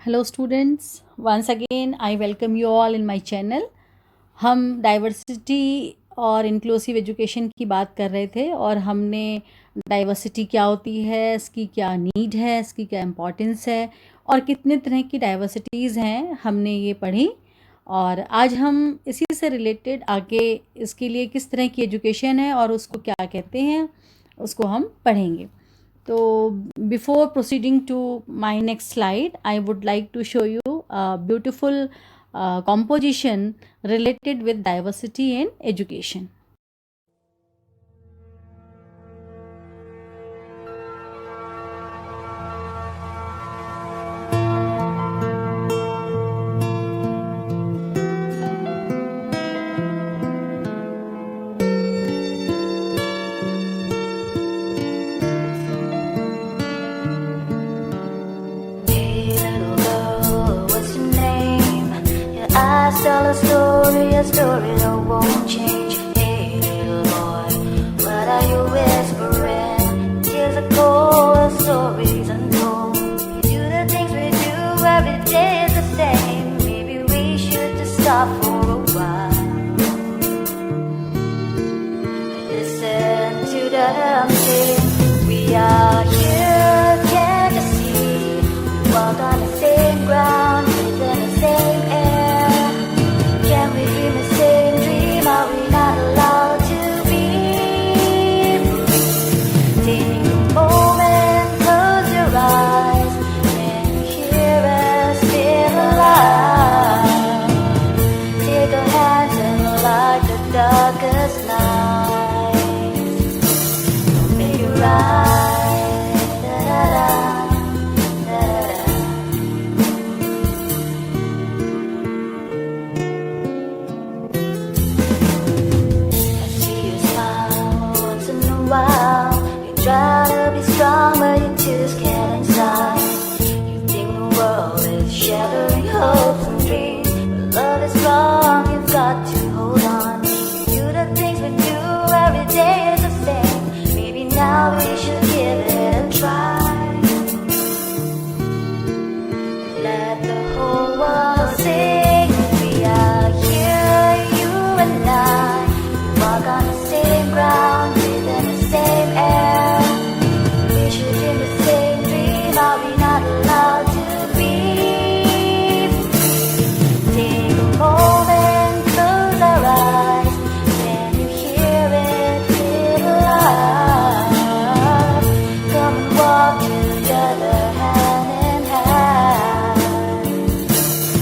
Hello students, once again I welcome you all in my channel. हम diversity और inclusive education की बात कर रहे थे और हमने डाइवर्सिटी क्या होती है, इसकी क्या नीड है, इसकी क्या इम्पोर्टेंस है और कितने तरह की डाइवर्सिटीज़ हैं हमने ये पढ़ी। और आज हम इसी से रिलेटेड आगे इसके लिए किस तरह की एजुकेशन है और उसको क्या कहते हैं उसको हम पढ़ेंगे। So before proceeding to my next slide, I would like to show you a beautiful composition related with diversity in education. Tell a story that won't change. Hey, little boy, what are you whispering? Tears are cold, stories untold. You do the things we do every day is the same. Maybe we should just stop for a while. Listen to them sing. We are here, can't you see? We walk on the same ground, breathing the same air. Can we dream the same dream? Are we not allowed to be free? Take a moment, close your eyes. Can you hear us feel alive? Take our hands and light the darkest night. We'll make it right. Da-da-da, da-da-da. While you try to be strong, but you're too scared inside. You think the world is shattering hopes and dreams, but love is strong. You've got to hold on. You do the things we do every day is the same. Maybe now we should give it a try. Let the whole world sing. We are here, you and I. Walk on the same ground, breathing the same air. We should dream the same dream. Are we not allowed to be free? Take a moment, close our eyes. Can you hear it? Feel alive. Come and walk together, hand in hand.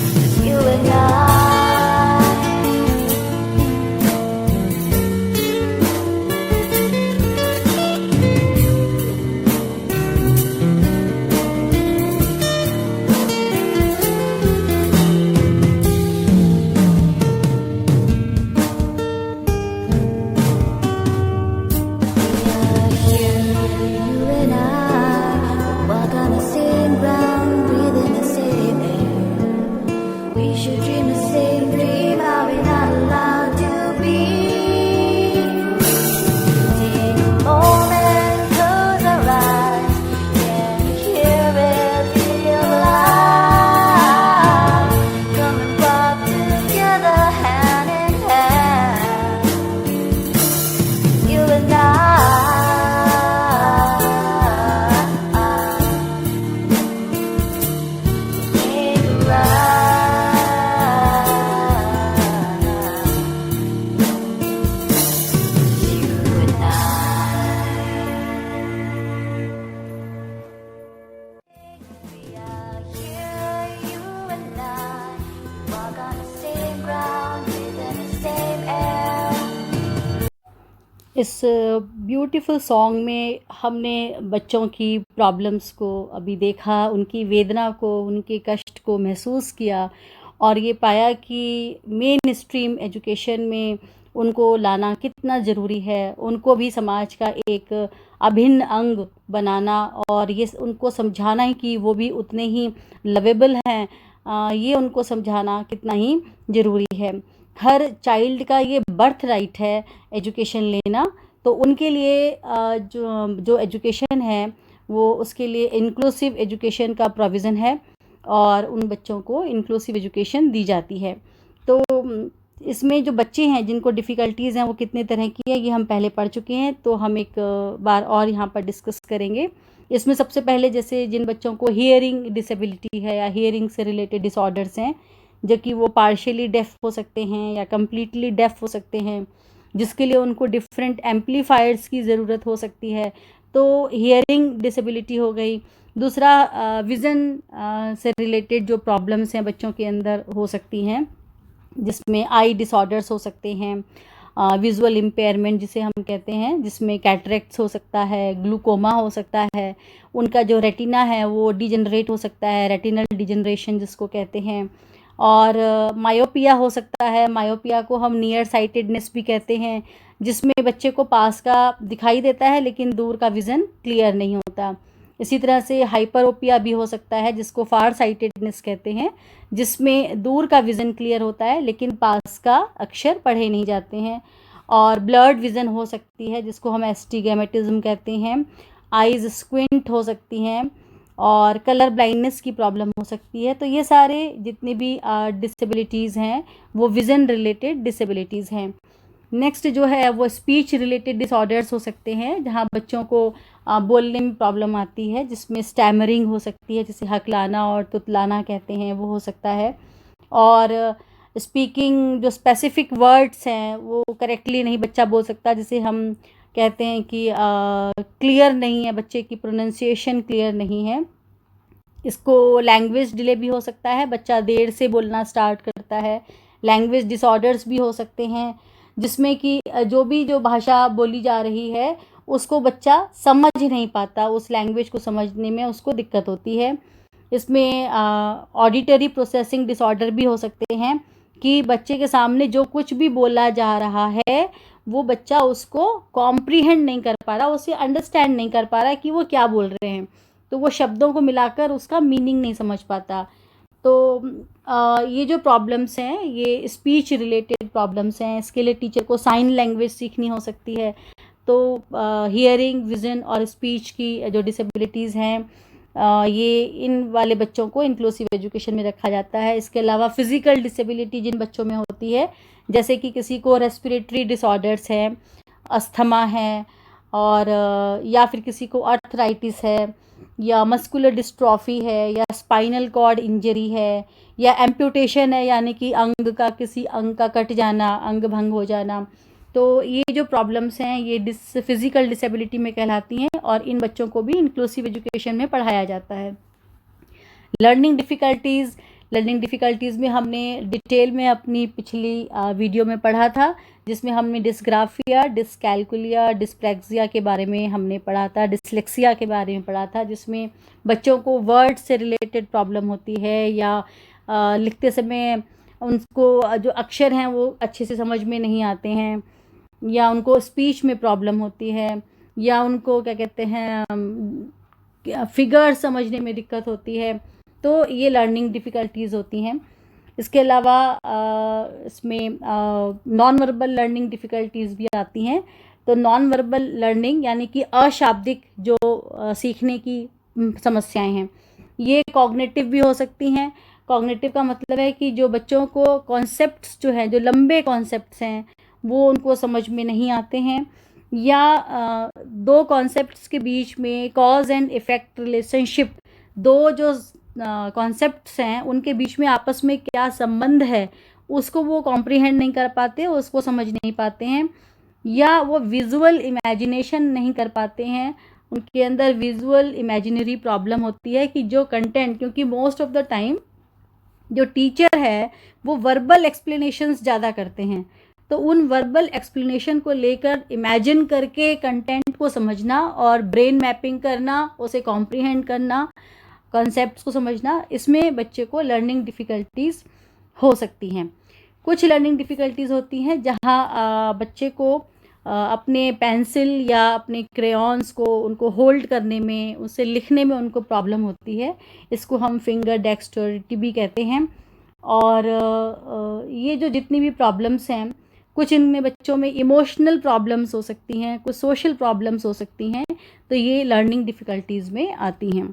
Just you and I. इस beautiful song में हमने बच्चों की problems को अभी देखा, उनकी वेदना को, उनके कष्ट को महसूस किया और ये पाया कि मेन स्ट्रीम एजुकेशन में उनको लाना कितना ज़रूरी है, उनको भी समाज का एक अभिन्न अंग बनाना और ये उनको समझाना ही कि वो भी उतने ही लवेबल हैं, ये उनको समझाना कितना ही ज़रूरी है। हर चाइल्ड का ये बर्थ राइट है एजुकेशन लेना, तो उनके लिए जो एजुकेशन है वो उसके लिए इंक्लूसिव एजुकेशन का प्रोविज़न है और उन बच्चों को इंक्लूसिव एजुकेशन दी जाती है। तो इसमें जो बच्चे हैं जिनको डिफ़िकल्टीज़ हैं वो कितने तरह की है ये हम पहले पढ़ चुके हैं, तो हम एक बार और यहाँ पर डिस्कस करेंगे। इसमें सबसे पहले जैसे जिन बच्चों को हियरिंग डिसेबिलिटी है या हियरिंग से रिलेटेड डिसऑर्डर्स हैं, जो कि वो पार्शियली डेफ हो सकते हैं या कम्प्लीटली डेफ हो सकते हैं, जिसके लिए उनको डिफरेंट एम्पलीफायर्स की ज़रूरत हो सकती है, तो हियरिंग डिसेबिलिटी हो गई। दूसरा विज़न से रिलेटेड जो प्रॉब्लम्स हैं बच्चों के अंदर हो सकती हैं, जिसमें आई डिसऑर्डर्स हो सकते हैं, विजुअल इम्पेयरमेंट जिसे हम कहते हैं, जिसमें कैटरेक्ट्स हो सकता है, ग्लूकोमा हो सकता है, उनका जो रेटिना है वो डिजनरेट हो सकता है, रेटिनल डिजनरेशन जिसको कहते हैं, और मायोपिया हो सकता है। मायोपिया को हम नियर साइटेडनेस भी कहते हैं, जिसमें बच्चे को पास का दिखाई देता है लेकिन दूर का विज़न क्लियर नहीं होता। इसी तरह से हाइपरोपिया भी हो सकता है, जिसको फार साइटेडनेस कहते हैं, जिसमें दूर का विज़न क्लियर होता है लेकिन पास का अक्षर पढ़े नहीं जाते हैं। और ब्लर्ड विज़न हो सकती है, जिसको हम एस्टिगमेटिज्म कहते हैं। आइज़ स्क्विंट हो सकती हैं और कलर ब्लाइंडनेस की प्रॉब्लम हो सकती है। तो ये सारे जितने भी डिसेबिलिटीज़ हैं वो विज़न रिलेटेड डिसेबिलिटीज़ हैं। नेक्स्ट जो है वो स्पीच रिलेटेड डिसऑर्डर्स हो सकते हैं, जहाँ बच्चों को बोलने में प्रॉब्लम आती है, जिसमें स्टैमरिंग हो सकती है, जिसे हकलाना और तुतलाना कहते हैं, वो हो सकता है। और स्पीकिंग जो स्पेसिफिक वर्ड्स हैं वो करेक्टली नहीं बच्चा बोल सकता, जिसे हम कहते हैं कि क्लियर नहीं है, बच्चे की प्रोनंसिएशन क्लियर नहीं है। इसको लैंग्वेज डिले भी हो सकता है, बच्चा देर से बोलना स्टार्ट करता है। लैंग्वेज डिसऑर्डर्स भी हो सकते हैं, जिसमें कि जो भाषा बोली जा रही है उसको बच्चा समझ नहीं पाता, उस लैंग्वेज को समझने में उसको दिक्कत होती है। इसमें ऑडिटरी प्रोसेसिंग डिसऑर्डर भी हो सकते हैं, कि बच्चे के सामने जो कुछ भी बोला जा रहा है वो बच्चा उसको कॉम्प्रीहेंड नहीं कर पा रहा, उसे अंडरस्टैंड नहीं कर पा रहा कि वो क्या बोल रहे हैं, तो वो शब्दों को मिलाकर उसका मीनिंग नहीं समझ पाता। तो ये जो प्रॉब्लम्स हैं ये स्पीच रिलेटेड प्रॉब्लम्स हैं। इसके लिए टीचर को साइन लैंग्वेज सीखनी हो सकती है। तो हियरिंग, विज़न और स्पीच की जो डिसेबिलिटीज़ हैं, ये इन वाले बच्चों को इंक्लूसिव एजुकेशन में रखा जाता है। इसके अलावा फिज़िकल डिसेबिलिटी जिन बच्चों में होती है, जैसे कि किसी को रेस्पिरेटरी डिसऑर्डर्स हैं, अस्थमा है, और या फिर किसी को आर्थराइटिस है, या मस्कुलर डिस्ट्रॉफी है, या स्पाइनल कॉर्ड इंजरी है, या एम्पुटेशन है, यानी कि किसी अंग का कट जाना, अंग भंग हो जाना। तो ये जो प्रॉब्लम्स हैं ये फिज़िकल डिसेबिलिटी में कहलाती हैं, और इन बच्चों को भी इंक्लूसिव एजुकेशन में पढ़ाया जाता है। लर्निंग डिफ़िकल्टीज़ में हमने डिटेल में अपनी पिछली वीडियो में पढ़ा था, जिसमें हमने डिस्ग्राफिया, डिस्कैल्कुलिया, डिस्प्रैक्सिया के बारे में हमने पढ़ा था, डिस्लेक्सिया के बारे में पढ़ा था, जिसमें बच्चों को वर्ड से रिलेटेड प्रॉब्लम होती है, या लिखते समय उनको जो अक्षर हैं वो अच्छे से समझ में नहीं आते हैं, या उनको स्पीच में प्रॉब्लम होती है, या उनको क्या कहते हैं फिगर समझने में दिक्कत होती है। तो ये लर्निंग डिफ़िकल्टीज़ होती हैं। इसके अलावा इसमें नॉन वर्बल लर्निंग डिफ़िकल्टीज़ भी आती हैं। तो नॉन वर्बल लर्निंग यानी कि अशाब्दिक जो सीखने की समस्याएं हैं, ये कॉग्निटिव भी हो सकती हैं। कॉग्निटिव का मतलब है कि जो बच्चों को कॉन्सेप्ट्स जो हैं, जो लंबे कॉन्सेप्ट्स हैं, वो उनको समझ में नहीं आते हैं, या दो कॉन्सेप्ट्स के बीच में कॉज एंड इफ़ेक्ट रिलेशनशिप, दो जो कॉन्सेप्ट्स हैं उनके बीच में आपस में क्या संबंध है उसको वो कॉम्प्रीहेंड नहीं कर पाते, उसको समझ नहीं पाते हैं, या वो विजुअल इमेजिनेशन नहीं कर पाते हैं। उनके अंदर विजुअल इमेजिनरी प्रॉब्लम होती है कि जो कंटेंट, क्योंकि मोस्ट ऑफ द टाइम जो टीचर है वो वर्बल एक्सप्लेनेशंस ज़्यादा करते हैं, तो उन वर्बल एक्सप्लेनेशन को लेकर इमेजिन करके कंटेंट को समझना और ब्रेन मैपिंग करना, उसे कॉम्प्रीहेंड करना, कॉन्सेप्ट्स को समझना, इसमें बच्चे को लर्निंग डिफ़िकल्टीज़ हो सकती हैं। कुछ लर्निंग डिफ़िकल्टीज़ होती हैं जहाँ बच्चे को अपने पेंसिल या अपने क्रेयॉन्स को उनको होल्ड करने में, उससे लिखने में उनको प्रॉब्लम होती है। इसको हम फिंगर डेक्स्टरिटी भी कहते हैं। और ये जो जितनी भी प्रॉब्लम्स हैं, कुछ इनमें बच्चों में इमोशनल प्रॉब्लम्स हो सकती हैं, कुछ सोशल प्रॉब्लम्स हो सकती हैं, तो ये लर्निंग डिफ़िकल्टीज़ में आती हैं।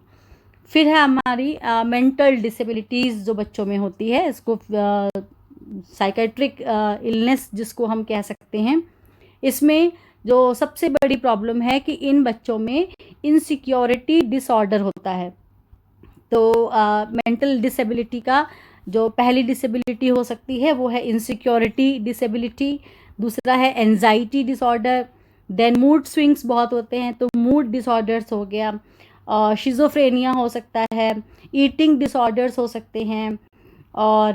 फिर है हमारी मेंटल डिसेबिलिटीज़ जो बच्चों में होती है, इसको साइकेट्रिक इलनेस जिसको हम कह सकते हैं। इसमें जो सबसे बड़ी प्रॉब्लम है कि इन बच्चों में इनसिक्योरिटी डिसऑर्डर होता है। तो मेंटल डिसेबिलिटी का जो पहली डिसेबिलिटी हो सकती है वो है इनसिक्योरिटी डिसेबिलिटी, दूसरा है anxiety disorder, then mood swings बहुत होते हैं तो मूड डिसऑर्डर्स हो गया, शिज़ोफ्रेनिया हो सकता है, ईटिंग डिसऑर्डर्स हो सकते हैं, और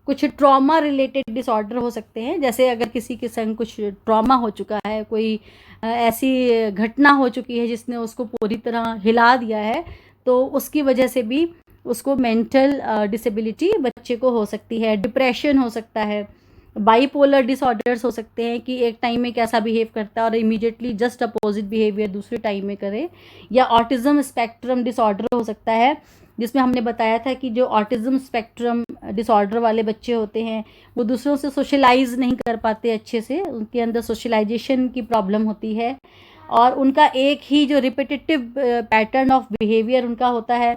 कुछ ट्रॉमा रिलेटेड डिसऑर्डर हो सकते हैं। जैसे अगर किसी के संग कुछ ट्रॉमा हो चुका है, कोई ऐसी घटना हो चुकी है जिसने उसको पूरी तरह हिला दिया है, तो उसकी वजह से भी उसको मेंटल डिसेबिलिटी बच्चे को हो सकती है। डिप्रेशन हो सकता है, बाइपोलर डिसऑर्डर्स हो सकते हैं कि एक टाइम में कैसा बिहेव करता है और इमीडिएटली जस्ट अपोजिट बिहेवियर दूसरे टाइम में करे, या ऑटिज्म स्पेक्ट्रम डिसऑर्डर हो सकता है, जिसमें हमने बताया था कि जो ऑटिज्म स्पेक्ट्रम डिसऑर्डर वाले बच्चे होते हैं वो दूसरों से सोशलाइज नहीं कर पाते अच्छे से, उनके अंदर सोशलाइजेशन की प्रॉब्लम होती है, और उनका एक ही जो रिपीटेटिव पैटर्न ऑफ बिहेवियर उनका होता है,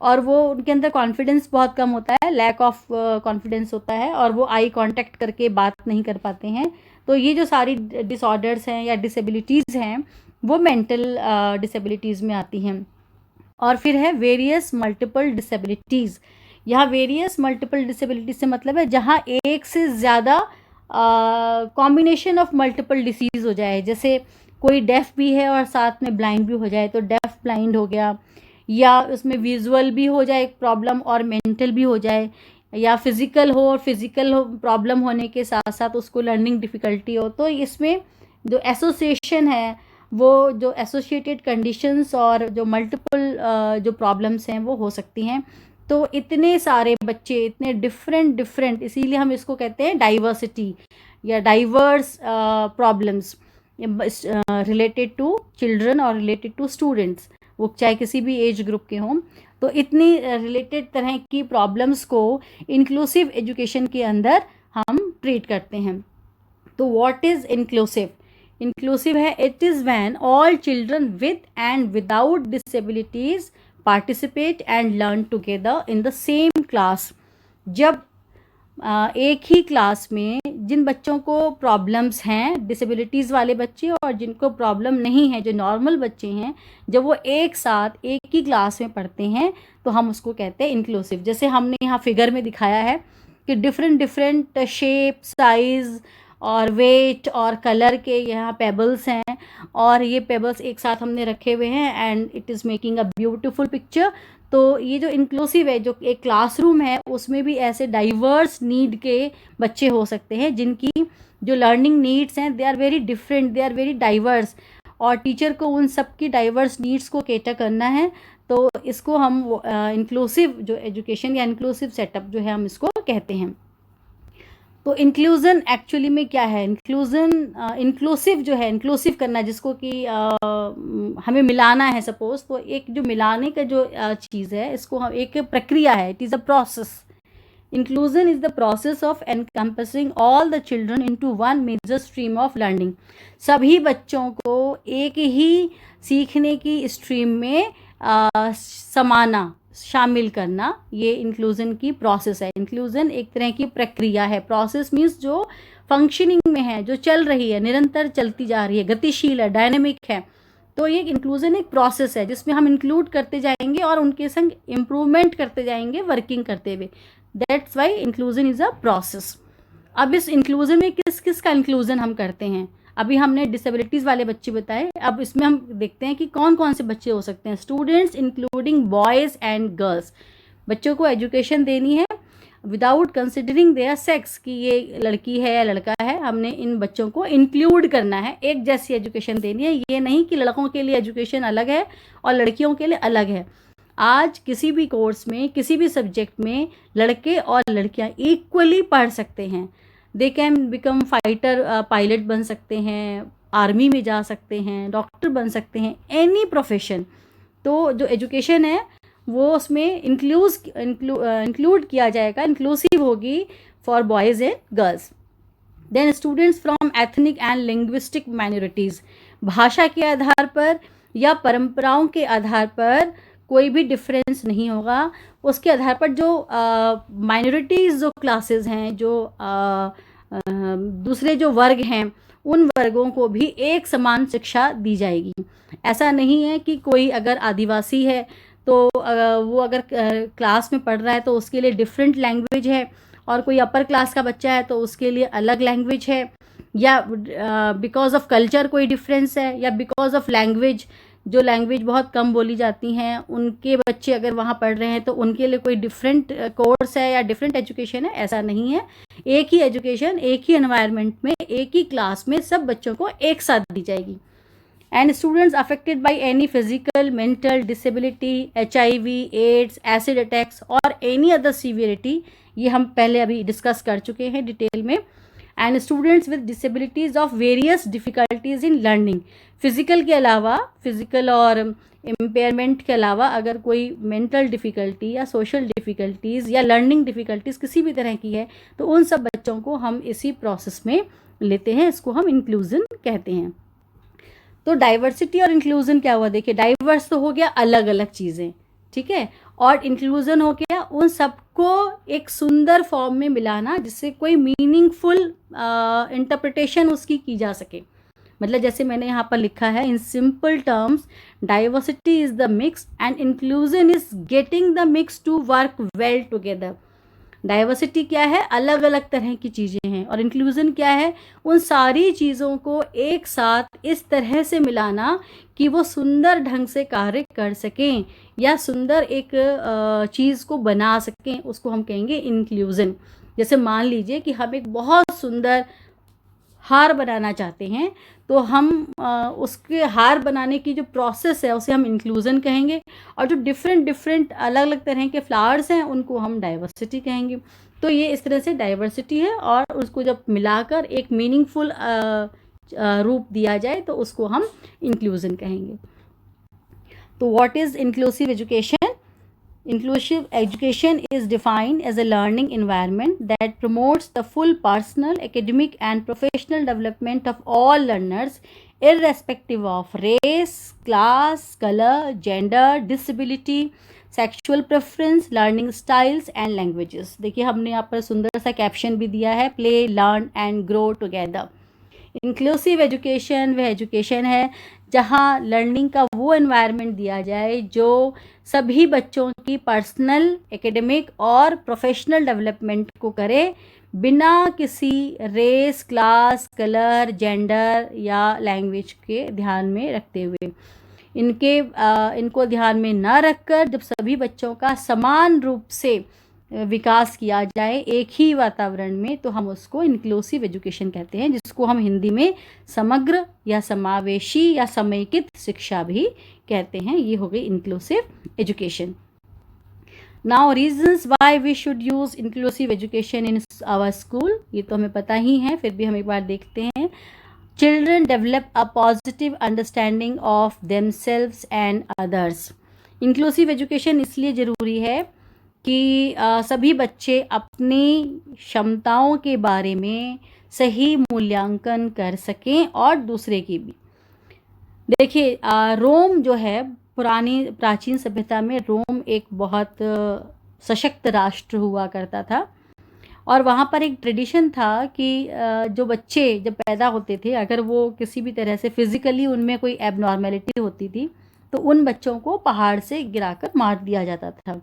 और वो उनके अंदर कॉन्फिडेंस बहुत कम होता है, लैक ऑफ कॉन्फिडेंस होता है, और वो आई कांटेक्ट करके बात नहीं कर पाते हैं। तो ये जो सारी डिसऑर्डर्स हैं या डिसेबिलिटीज़ हैं वो मेंटल डिसेबिलिटीज़ में आती हैं। और फिर है वेरियस मल्टीपल डिसेबिलिटीज़। यहाँ वेरियस मल्टीपल डिसेबिलिटीज से मतलब है जहाँ एक से ज़्यादा कॉम्बिनेशन ऑफ मल्टीपल डिसीज़ हो जाए। जैसे कोई डेफ भी है और साथ में ब्लाइंड भी हो जाए तो डेफ ब्लाइंड हो गया, या उसमें विजुअल भी हो जाए प्रॉब्लम और मेंटल भी हो जाए, या फिज़िकल हो और फिज़िकल प्रॉब्लम होने के साथ साथ उसको लर्निंग डिफ़िकल्टी हो। तो इसमें जो एसोसिएशन है, वो जो एसोसिएटेड कंडीशंस और जो मल्टीपल जो प्रॉब्लम्स हैं वो हो सकती हैं। तो इतने सारे बच्चे, इतने डिफरेंट, इसीलिए हम इसको कहते हैं डाइवर्सिटी या diverse problems related to children और रिलेटेड टू स्टूडेंट्स, वो चाहे किसी भी एज ग्रुप के हों। तो इतनी रिलेटेड तरह की प्रॉब्लम्स को इंक्लूसिव एजुकेशन के अंदर हम ट्रीट करते हैं। तो व्हाट इज़ इंक्लूसिव? इंक्लूसिव है it is when all children with and without disabilities participate and learn together in the same class. जब एक ही क्लास में जिन बच्चों को प्रॉब्लम्स हैं, डिसेबिलिटीज़ वाले बच्चे और जिनको प्रॉब्लम नहीं है, जो नॉर्मल बच्चे हैं, जब वो एक साथ एक ही क्लास में पढ़ते हैं तो हम उसको कहते हैं इंक्लूसिव। जैसे हमने यहाँ फिगर में दिखाया है कि डिफरेंट शेप, साइज़ और वेट और कलर के यहाँ पेबल्स हैं, और ये पेबल्स एक साथ हमने रखे हुए हैं and it is making a beautiful picture. तो ये जो इंक्लूसिव है, जो एक क्लासरूम है, उसमें भी ऐसे डाइवर्स नीड के बच्चे हो सकते हैं जिनकी जो लर्निंग नीड्स हैं they are very different, they are very diverse, और टीचर को उन सब की डाइवर्स नीड्स को कैटर करना है। तो इसको हम इंक्लूसिव जो एजुकेशन या इंक्लूसिव सेटअप जो है हम इसको कहते हैं। तो इंक्लूज़न एक्चुअली में क्या है? इंक्लूसिव जो है, इंक्लूसिव करना जिसको कि हमें मिलाना है सपोज, तो एक जो मिलाने का जो चीज़ है, इसको हम एक प्रक्रिया है, it is a process. Inclusion is the process of encompassing all the children into one major stream of learning. सभी बच्चों को एक ही सीखने की स्ट्रीम में समाना, शामिल करना, ये इंक्लूजन की प्रोसेस है। इंक्लूजन एक तरह की प्रक्रिया है। प्रोसेस मीन्स जो फंक्शनिंग में है, जो चल रही है, निरंतर चलती जा रही है, गतिशील है, डायनेमिक है। तो ये इंक्लूजन एक प्रोसेस है जिसमें हम इंक्लूड करते जाएंगे और उनके संग इम्प्रूवमेंट करते जाएंगे वर्किंग करते हुए। That's why inclusion is a process. अब इस इंक्लूजन में किस किस का इंक्लूजन हम करते हैं? अभी हमने डिसेबिलिटीज़ वाले बच्चे बताए, अब इसमें हम देखते हैं कि कौन कौन से बच्चे हो सकते हैं। Students including boys and girls. बच्चों को एजुकेशन देनी है विदाउट कंसिडरिंग देयर सेक्स, कि ये लड़की है या लड़का है, हमने इन बच्चों को इंक्लूड करना है, एक जैसी एजुकेशन देनी है। ये नहीं कि लड़कों के लिए एजुकेशन अलग है और लड़कियों के लिए अलग है। आज किसी भी कोर्स में, किसी भी सब्जेक्ट में लड़के और लड़कियां इक्वली पढ़ सकते हैं। They can become fighter, pilot बन सकते हैं, आर्मी में जा सकते हैं, डॉक्टर बन सकते हैं, एनी प्रोफेशन। तो जो एजुकेशन है वो उसमें इंक्लूड किया जाएगा, इंक्लूसिव होगी for boys and girls. Then students from ethnic and linguistic minorities. भाषा के आधार पर या परंपराओं के आधार पर कोई भी डिफरेंस नहीं होगा। उसके आधार पर जो माइनॉरिटीज़ जो क्लासेस हैं, जो दूसरे जो वर्ग हैं, उन वर्गों को भी एक समान शिक्षा दी जाएगी। ऐसा नहीं है कि कोई अगर आदिवासी है तो वो अगर क्लास में पढ़ रहा है तो उसके लिए डिफरेंट लैंग्वेज है, और कोई अपर क्लास का बच्चा है तो उसके लिए अलग लैंग्वेज है, या बिकॉज ऑफ कल्चर कोई डिफरेंस है, या बिकॉज ऑफ लैंग्वेज, जो लैंग्वेज बहुत कम बोली जाती हैं उनके बच्चे अगर वहाँ पढ़ रहे हैं तो उनके लिए कोई डिफरेंट कोर्स है या डिफरेंट एजुकेशन है। ऐसा नहीं है, एक ही एजुकेशन, एक ही एनवायरनमेंट में, एक ही क्लास में सब बच्चों को एक साथ दी जाएगी। And students affected by any physical, mental disability, HIV, AIDS, acid attacks और एनी अदर सीवियरिटी, ये हम पहले अभी डिस्कस कर चुके हैं डिटेल में। And students with disabilities of various difficulties in learning, physical के अलावा, फिज़िकल और इम्पेयरमेंट के अलावा अगर कोई मेंटल डिफ़िकल्टी या सोशल डिफ़िकल्टीज़ या लर्निंग डिफ़िकल्टीज़ किसी भी तरह की है तो उन सब बच्चों को हम इसी प्रोसेस में लेते हैं। इसको हम इंक्लूज़न कहते हैं। तो डाइवर्सिटी और इंक्लूज़न क्या हुआ? देखिए, डाइवर्स तो हो गया अलग अलग चीज़ें, ठीक है, और इंक्लूज़न हो गया उन सबको एक सुंदर फॉर्म में मिलाना जिससे कोई मीनिंगफुल इंटरप्रिटेशन उसकी की जा सके। मतलब जैसे मैंने यहाँ पर लिखा है, in simple terms diversity is the mix and inclusion is getting the mix to work well together. Diversity क्या है? अलग अलग तरह की चीज़ें हैं, और इंक्लूज़न क्या है? उन सारी चीज़ों को एक साथ इस तरह से मिलाना कि वो सुंदर ढंग से कार्य कर सकें या सुंदर एक चीज़ को बना सकें, उसको हम कहेंगे इंक्लूज़न। जैसे मान लीजिए कि हम एक बहुत सुंदर हार बनाना चाहते हैं तो हम उसके हार बनाने की जो प्रोसेस है उसे हम इंक्लूज़न कहेंगे, और जो डिफरेंट अलग अलग तरह के फ्लावर्स हैं उनको हम डाइवर्सिटी कहेंगे। तो ये इस तरह से डाइवर्सिटी है, और उसको जब मिलाकर एक मीनिंगफुल रूप दिया जाए तो उसको हम इंक्लूज़न कहेंगे। तो what is inclusive education? Inclusive education is defined as a learning environment that promotes the full personal, academic, and professional development of all learners, irrespective of race, class, color, gender, disability, sexual preference, learning styles, and languages. देखिए, हमने यहाँ पर सुंदर सा caption भी दिया है, play, learn, and grow together. Inclusive education वह एजुकेशन है जहाँ लर्निंग का वो एनवायरनमेंट दिया जाए जो सभी बच्चों की पर्सनल, एकेडमिक और प्रोफेशनल डेवलपमेंट को करे, बिना किसी रेस, क्लास, कलर, जेंडर या लैंग्वेज के ध्यान में रखते हुए। इनको ध्यान में ना रखकर जब सभी बच्चों का समान रूप से विकास किया जाए एक ही वातावरण में, तो हम उसको इंक्लूसिव एजुकेशन कहते हैं, जिसको हम हिंदी में समग्र या समावेशी या समेकित शिक्षा भी कहते हैं। ये हो गई inclusive education. Now reasons why we should use inclusive education in our school, ये तो हमें पता ही है, फिर भी हम एक बार देखते हैं। Children develop a positive understanding of themselves and others. Inclusive education इसलिए ज़रूरी है कि सभी बच्चे अपनी क्षमताओं के बारे में सही मूल्यांकन कर सकें और दूसरे की भी। देखिए, रोम जो है, प्राचीन सभ्यता में रोम एक बहुत सशक्त राष्ट्र हुआ करता था, और वहाँ पर एक ट्रेडिशन था कि जो बच्चे जब पैदा होते थे, अगर वो किसी भी तरह से फिज़िकली उनमें कोई एबनॉर्मेलिटी होती थी तो उन बच्चों को पहाड़ से गिराकर मार दिया जाता था।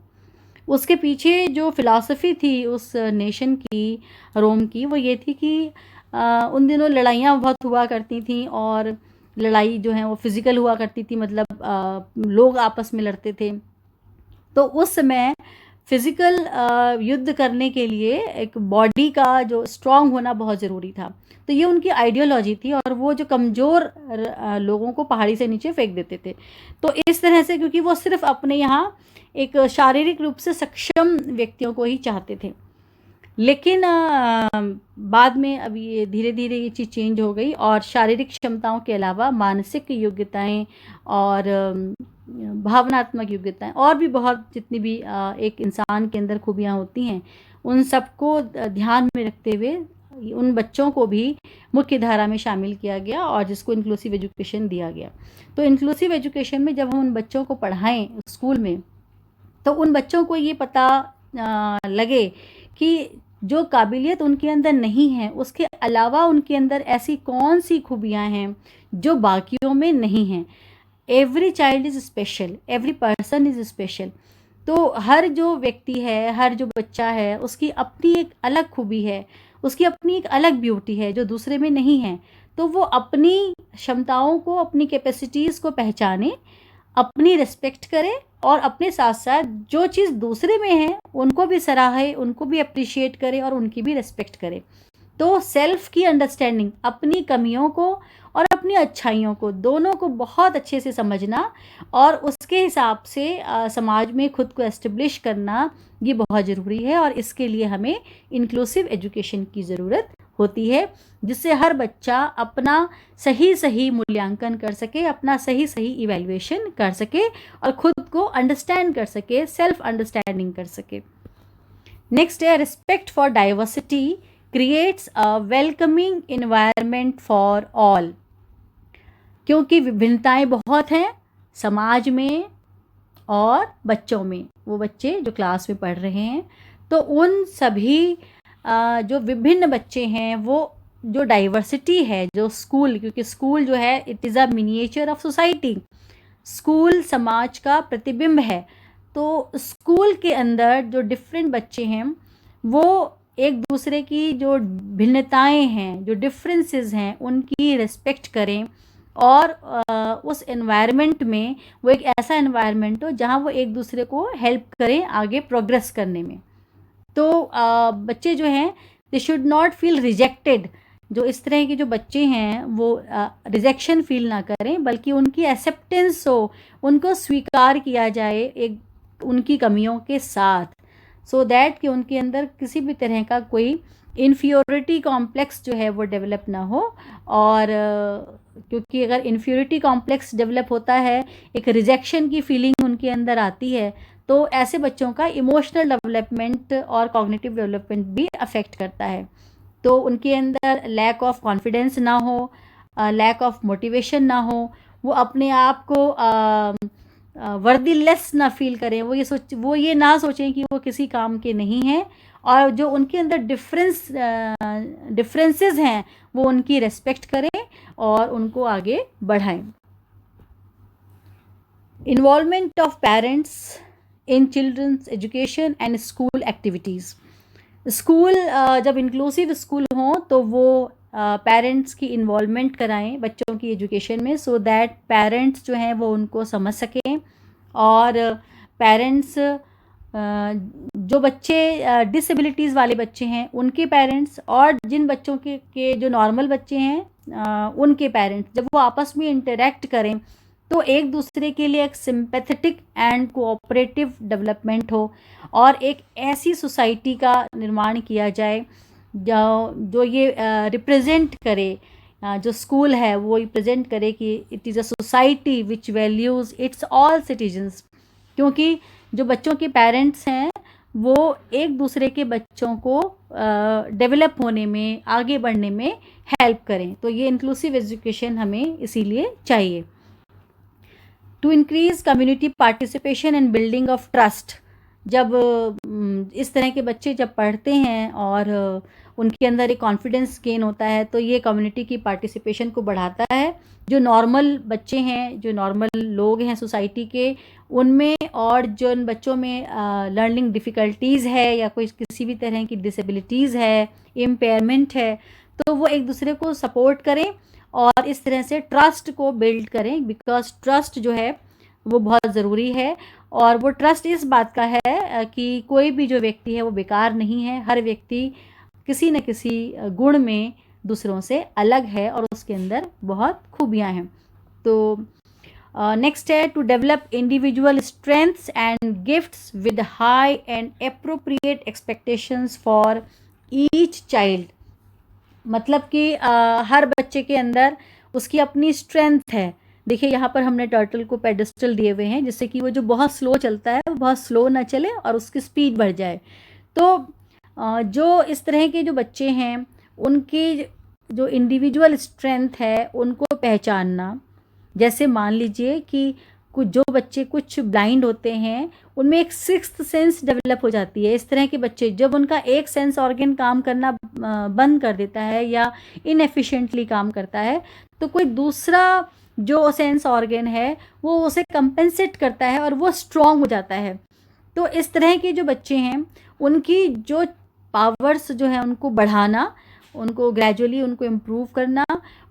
उसके पीछे जो फिलॉसफी थी उस नेशन की, रोम की, वो ये थी कि उन दिनों लड़ाइयाँ बहुत हुआ करती थी, और लड़ाई जो है वो फिज़िकल हुआ करती थी, मतलब लोग आपस में लड़ते थे। तो उस समय फिज़िकल युद्ध करने के लिए एक बॉडी का जो स्ट्रांग होना बहुत ज़रूरी था। तो ये उनकी आइडियोलॉजी थी, और वो जो कमज़ोर लोगों को पहाड़ी से नीचे फेंक देते थे। तो इस तरह से, क्योंकि वो सिर्फ अपने यहाँ एक शारीरिक रूप से सक्षम व्यक्तियों को ही चाहते थे। लेकिन बाद में अब ये धीरे धीरे ये चीज़ चेंज हो गई, और शारीरिक क्षमताओं के अलावा मानसिक योग्यताएं और भावनात्मक योग्यताएं और भी बहुत जितनी भी एक इंसान के अंदर खूबियां होती हैं, उन सबको ध्यान में रखते हुए उन बच्चों को भी मुख्य धारा में शामिल किया गया और जिसको इंक्लूसिव एजुकेशन दिया गया। तो इंक्लूसिव एजुकेशन में जब हम उन बच्चों को पढ़ाएं स्कूल में, तो उन बच्चों को ये पता लगे कि जो काबिलियत उनके अंदर नहीं है, उसके अलावा उनके अंदर ऐसी कौन सी खूबियाँ हैं जो बाकियों में नहीं हैं। Every child is special, every person is special. तो हर जो व्यक्ति है, हर जो बच्चा है, उसकी अपनी एक अलग खूबी है, उसकी अपनी एक अलग ब्यूटी है जो दूसरे में नहीं है। तो वो अपनी क्षमताओं को, अपनी कैपेसिटीज़ को पहचाने, अपनी रिस्पेक्ट करे और अपने साथ साथ जो चीज़ दूसरे में है उनको भी सराहे, उनको भी अप्रिशिएट करे और उनकी भी रिस्पेक्ट करे। तो सेल्फ की अंडरस्टैंडिंग, अपनी कमियों को और अपनी अच्छाइयों को, दोनों को बहुत अच्छे से समझना और उसके हिसाब से समाज में खुद को एस्टेब्लिश करना, ये बहुत ज़रूरी है। और इसके लिए हमें इंक्लूसिव एजुकेशन की ज़रूरत होती है, जिससे हर बच्चा अपना सही मूल्यांकन कर सके, अपना सही इवैल्यूएशन कर सके और खुद को अंडरस्टैंड कर सके, सेल्फ अंडरस्टैंडिंग कर सके। नेक्स्ट है respect for diversity creates a welcoming environment for all. क्योंकि विभिन्नताएं बहुत हैं समाज में और बच्चों में, वो बच्चे जो क्लास में पढ़ रहे हैं, तो उन सभी जो विभिन्न बच्चे हैं, वो जो डाइवर्सिटी है, जो स्कूल, क्योंकि स्कूल जो है it is a miniature of society, school समाज का प्रतिबिंब है। तो स्कूल के अंदर जो डिफरेंट बच्चे हैं वो एक दूसरे की जो भिन्नताएं हैं, जो डिफरेंसेस हैं, उनकी रिस्पेक्ट करें और उस एनवायरनमेंट में वो एक ऐसा एनवायरनमेंट हो जहाँ वो एक दूसरे को हेल्प करें आगे प्रोग्रेस करने में। तो बच्चे जो हैं they should not feel rejected. जो इस तरह के जो बच्चे हैं वो रिजेक्शन फील ना करें, बल्कि उनकी एक्सेप्टेंस हो, उनको स्वीकार किया जाए एक उनकी कमियों के साथ, सो दैट कि उनके अंदर किसी भी तरह का कोई इन्फीरियरिटी कॉम्प्लेक्स जो है वो डेवलप ना हो। और क्योंकि अगर इन्फीरियरिटी कॉम्प्लेक्स डेवलप होता है, एक रिजेक्शन की फीलिंग उनके अंदर आती है, तो ऐसे बच्चों का इमोशनल डेवलपमेंट और कॉग्निटिव डेवलपमेंट भी अफेक्ट करता है। तो उनके अंदर लैक ऑफ कॉन्फिडेंस ना हो, लैक ऑफ मोटिवेशन ना हो, वो अपने आप को वर्दीलेस ना फील करें, वो ये ना सोचें कि वो किसी काम के नहीं हैं, और जो उनके अंदर डिफरेंसेस हैं वो उनकी रेस्पेक्ट करें और उनको आगे बढ़ाएं। Involvement of parents in children's education and school activities. School जब इंक्लूसिव स्कूल हों तो वो पेरेंट्स की इन्वॉल्वमेंट कराएं बच्चों की एजुकेशन में, सो दैट पेरेंट्स जो हैं वो उनको समझ सकें। और पेरेंट्स जो बच्चे डिसेबिलिटीज़ वाले बच्चे हैं उनके पेरेंट्स, और जिन बच्चों के जो नॉर्मल बच्चे हैं उनके पेरेंट्स, जब वो आपस में इंटरेक्ट करें तो एक दूसरे के लिए एक सिंपैथेटिक एंड कोऑपरेटिव डेवलपमेंट हो और एक ऐसी सोसाइटी का निर्माण किया जाए जो ये रिप्रेजेंट करे, जो स्कूल है वो रिप्रेजेंट करे कि it is a society which values it's all citizens. क्योंकि जो बच्चों के पेरेंट्स हैं वो एक दूसरे के बच्चों को डेवलप होने में, आगे बढ़ने में हेल्प करें। तो ये इंक्लूसिव एजुकेशन हमें इसीलिए चाहिए। To increase community participation and building of trust. जब इस तरह के बच्चे जब पढ़ते हैं और उनके अंदर एक कॉन्फिडेंस गेन होता है, तो ये कम्युनिटी की पार्टिसिपेशन को बढ़ाता है। जो नॉर्मल बच्चे हैं, जो नॉर्मल लोग हैं सोसाइटी के, उनमें और जो इन बच्चों में लर्निंग डिफ़िकल्टीज़ है या कोई किसी भी तरह की डिसेबिलिटीज़ है, इम्पेयरमेंट है, तो वो एक दूसरे को सपोर्ट करें और इस तरह से ट्रस्ट को बिल्ड करें। बिकॉज ट्रस्ट जो है वो बहुत ज़रूरी है, और वो ट्रस्ट इस बात का है कि कोई भी जो व्यक्ति है वो बेकार नहीं है। हर व्यक्ति किसी न किसी गुण में दूसरों से अलग है और उसके अंदर बहुत खूबियाँ हैं। तो नेक्स्ट है to develop individual strengths and gifts with high and appropriate expectations for each child. मतलब कि हर बच्चे के अंदर उसकी अपनी स्ट्रेंथ है। देखिए यहाँ पर हमने टर्टल को पेडेस्टल दिए हुए हैं, जिससे कि वो जो बहुत स्लो चलता है वो बहुत स्लो ना चले और उसकी स्पीड बढ़ जाए। तो जो इस तरह के जो बच्चे हैं उनकी जो इंडिविजुअल स्ट्रेंथ है उनको पहचानना। जैसे मान लीजिए कि कुछ जो बच्चे कुछ ब्लाइंड होते हैं उनमें एक सिक्स्थ सेंस डेवलप हो जाती है। इस तरह के बच्चे जब उनका एक सेंस ऑर्गन काम करना बंद कर देता है या इनएफिशिएंटली काम करता है, तो कोई दूसरा जो सेंस ऑर्गन है वो उसे कंपेंसेट करता है और वो स्ट्रॉन्ग हो जाता है। तो इस तरह के जो बच्चे हैं उनकी जो पावर्स जो है उनको बढ़ाना, उनको ग्रेजुअली उनको इम्प्रूव करना,